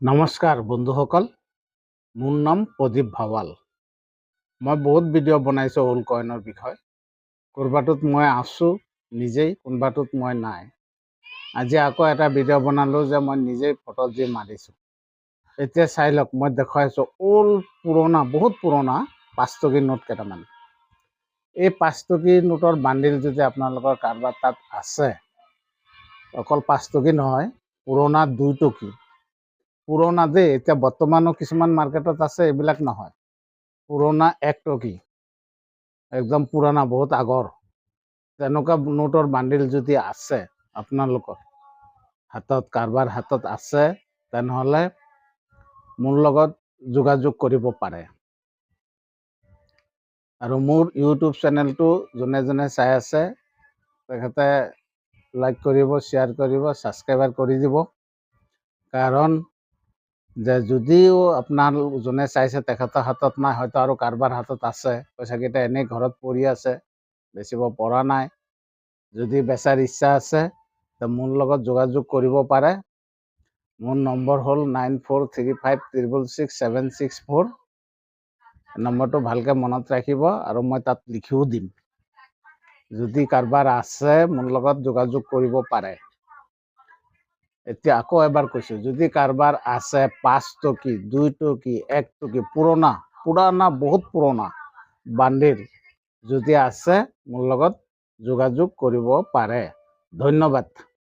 নমস্কাৰ বন্ধুসকল, মোৰ নাম প্ৰদীপ ভাৱাল। মই বহুত ভিডিঅ' বনাইছোঁ ওল্ড কইনৰ বিষয়ে। কোনোবাটোত মই আছোঁ নিজেই, কোনোবাটোত মই নাই। আজি আকৌ এটা ভিডিঅ' বনালোঁ যে মই নিজেই ফটো দি মাৰিছোঁ। এতিয়া চাই লওক, মই দেখুৱাইছোঁ ওল্ড পুৰণা, বহুত পুৰণা 5 টকী নোট কেইটামান। এই 5 টকী নোটৰ বান্ডিল যদি আপোনালোকৰ কাৰোবাৰ তাত আছে, অকল 5 টকী নহয়, পুৰণা 2 টকী, পুৰণা দেই, এতিয়া বৰ্তমানো কিছুমান মাৰ্কেটত আছে, এইবিলাক নহয়, পুৰণা 1 টকী, একদম পুৰণা, বহুত আগৰ, তেনেকুৱা নোটৰ বান্ডিল যদি আছে আপোনালোকৰ হাতত, কাৰোবাৰ হাতত আছে, তেনেহ'লে মোৰ লগত যোগাযোগ কৰিব পাৰে। আৰু মোৰ ইউটিউব চেনেলটো যোনে যোনে চাই আছে তেখেতে লাইক কৰিব, শ্বেয়াৰ কৰিব, ছাবস্ক্ৰাইবাৰ কৰি দিব। কাৰণ যে যদিও আপোনাৰ যোনে চাইছে তেখেতৰ হাতত নাই, হয়তো আৰু কাৰোবাৰ হাতত আছে, পইচাকেইটা এনেই ঘৰত পৰি আছে, বেচিব পৰা নাই। যদি বেচাৰ ইচ্ছা আছে তে মোৰ লগত যোগাযোগ কৰিব পাৰে। মোৰ নম্বৰ হ'ল 9435666764। নম্বৰটো ভালকৈ মনত ৰাখিব আৰু মই তাত লিখিও দিম। যদি কাৰোবাৰ আছে মোৰ লগত যোগাযোগ কৰিব পাৰে। এতিয়া আকৌ এবাৰ কৈছোঁ, যদি কাৰোবাৰ আছে 5 টকী, 2 টকী, 1 টকী, পুৰণা, বহুত পুৰণা বান্ডিল যদি আছে মোৰ লগত যোগাযোগ কৰিব পাৰে। ধন্যবাদ।